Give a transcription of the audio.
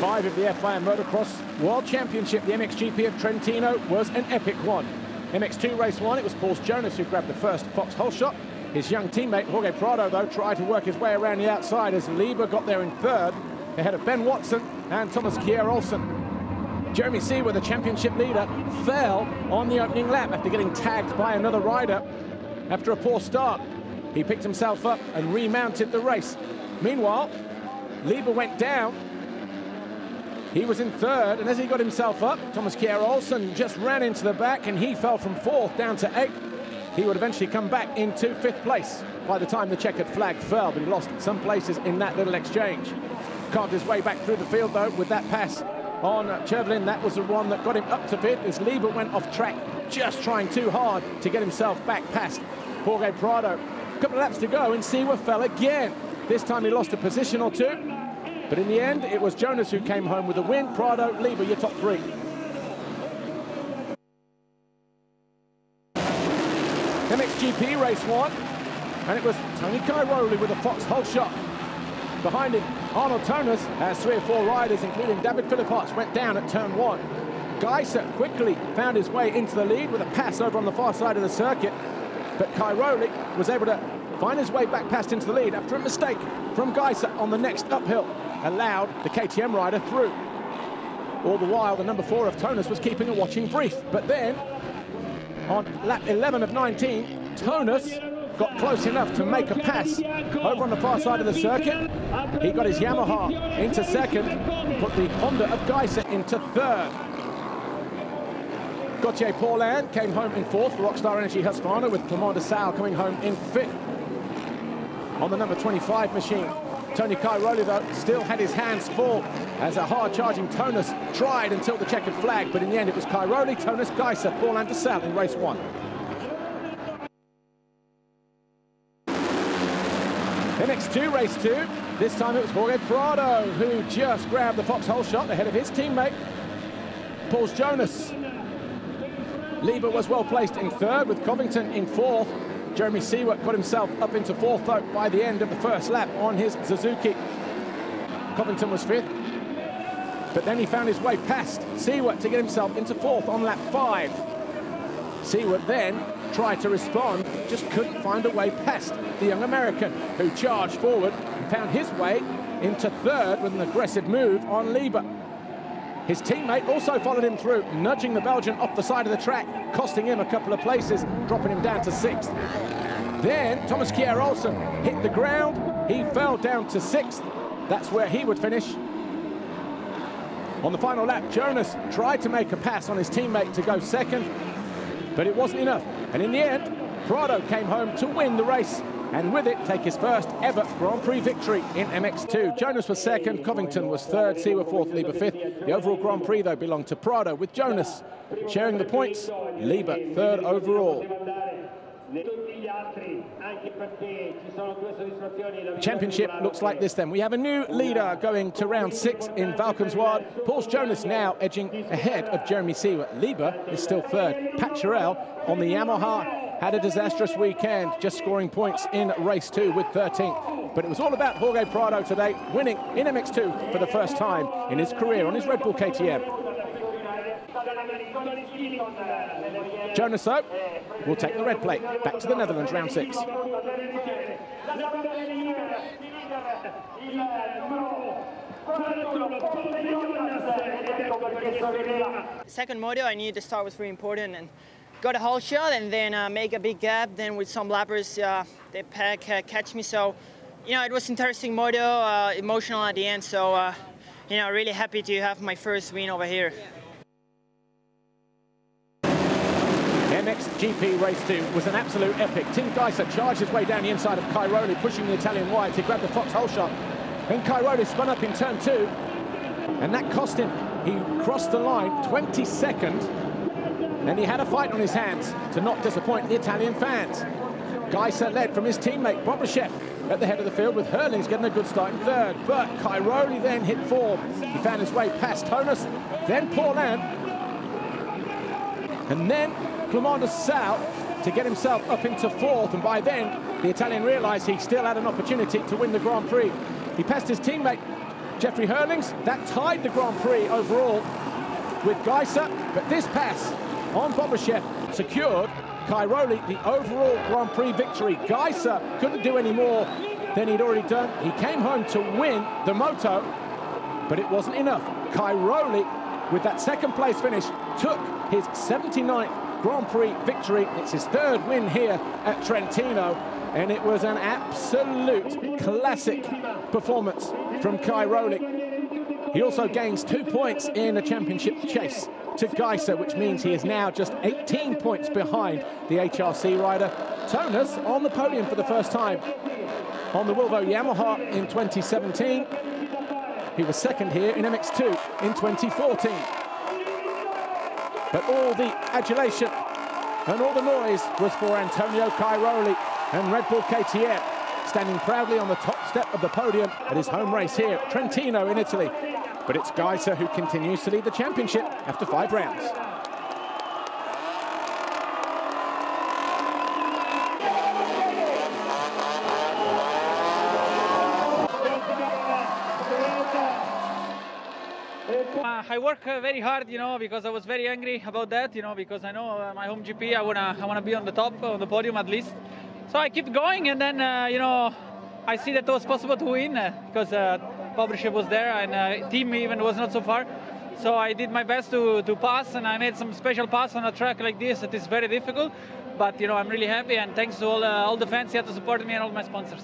5 of the FIM Motocross World Championship, the MXGP of Trentino, was an epic one. MX2 race 1, it was Paul Jonas who grabbed the first foxhole shot. His young teammate Jorge Prado, though, tried to work his way around the outside as Lieber got there in third, ahead of Ben Watson and Thomas Kjær-Olsen. Jeremy Seewer, the championship leader, fell on the opening lap after getting tagged by another rider after a poor start. He picked himself up and remounted the race. Meanwhile, Lieber went down. He was in third, and as he got himself up, Thomas Kjær-Olsen just ran into the back, and he fell from 4th down to 8th. He would eventually come back into 5th place by the time the checkered flag fell, but he lost some places in that little exchange. Carved his way back through the field, though, with that pass on Chervlin. That was the one that got him up to 5th as Lieber went off track, just trying too hard to get himself back past Jorge Prado. A couple of laps to go, and Seewer fell again. This time he lost a position or two. But in the end, it was Jonas who came home with a win. Prado, Lieber, your top 3. MXGP race 1, and it was Tony Cairoli with a foxhole shot. Behind him, Arnold Tonas has 3 or 4 riders, including David Philippots, went down at turn 1. Geiser quickly found his way into the lead with a pass over on the far side of the circuit, but Cairoli was able to find his way back past into the lead after a mistake from Geiser on the next uphill, allowed the KTM rider through. All the while, the number 4 of Tonas was keeping a watching brief. But then, on lap 11 of 19, Tonas got close enough to make a pass over on the far side of the circuit. He got his Yamaha into 2nd, put the Honda of Geiser into 3rd. Gauthier Paulin came home in 4th for Rockstar Energy Husqvarna, with Clément de Saux coming home in 5th. On the number 25 machine, Tony Cairoli, though, still had his hands full as a hard-charging Tonas tried until the checkered flag, but in the end it was Cairoli, Tonas, Geiser, Paulin de Saux in race 1. MX2 race 2, this time it was Jorge Prado who just grabbed the foxhole shot ahead of his teammate, Paul Jonas. Lieber was well placed in 3rd, with Covington in 4th. Jeremy Seewer got himself up into 4th, though, by the end of the first lap on his Suzuki. Covington was 5th, but then he found his way past Seewer to get himself into 4th on lap 5. Seewer then tried to respond, just couldn't find a way past the young American, who charged forward and found his way into 3rd with an aggressive move on Lieber. His teammate also followed him through, nudging the Belgian off the side of the track, costing him a couple of places, dropping him down to 6th. Then Thomas Kjær-Olsen hit the ground. He fell down to 6th. That's where he would finish. On the final lap, Jonas tried to make a pass on his teammate to go 2nd, but it wasn't enough. And in the end, Prado came home to win the race, and with it take his first ever Grand Prix victory in MX2. Jonas was 2nd, Covington was 3rd, Seewer 4th, Lieber 5th. The overall Grand Prix, though, belonged to Prado, with Jonas sharing the points, Lieber 3rd overall. The championship looks like this then. We have a new leader going to round 6 in Valkenswaard. Paul Jonas now edging ahead of Jeremy Seewer. Lieber is still 3rd. Pat Charel on the Yamaha had a disastrous weekend, just scoring points in race 2 with 13th. But it was all about Jorge Prado today, winning in MX2 for the first time in his career on his Red Bull KTM. Jonas, though, will take the red plate back to the Netherlands, round 6. Second moto, I knew the start was very important, and got a whole shot and then make a big gap. Then with some lappers, they catch me. So, you know, it was interesting moto, emotional at the end. So, you know, really happy to have my first win over here. MXGP race 2 was an absolute epic. Tim Geiser charged his way down the inside of Cairoli, pushing the Italian wide to grab the foxhole shot. Then Cairoli spun up in turn 2, and that cost him. He crossed the line 22nd, and he had a fight on his hands to not disappoint the Italian fans. Geiser led from his teammate Bobryshev at the head of the field, with Hurlings getting a good start in 3rd. But Cairoli then hit 4th. He found his way past Tonas, then Paulin, and then Clément de Saux to get himself up into 4th, and by then the Italian realised he still had an opportunity to win the Grand Prix. He passed his teammate Jeffrey Hurlings, that tied the Grand Prix overall with Geiser, but this pass on Bobashev secured Cairoli the overall Grand Prix victory. Geiser couldn't do any more than he'd already done. He came home to win the moto, but it wasn't enough. Cairoli, with that second place finish, took his 79th Grand Prix victory. It's his third win here at Trentino, and it was an absolute classic performance from Cairoli. He also gains 2 points in a championship chase to Geiser, which means he is now just 18 points behind the HRC rider. Tonas on the podium for the first time on the Wilvo Yamaha in 2017. He was second here in MX2 in 2014. But all the adulation and all the noise was for Antonio Cairoli and Red Bull KTM, standing proudly on the top step of the podium at his home race here, Trentino in Italy. But it's Geiser who continues to lead the championship after 5 rounds. I work very hard, you know, because I was very angry about that, you know, because I know my home GP, I wanna be on the top, on the podium at least. So I keep going, and then you know, I see that it was possible to win because Bobashev was there, and team even was not so far. So I did my best to pass, and I made some special pass on a track like this. It is very difficult, but you know, I'm really happy, and thanks to all the fans here to support me and all my sponsors.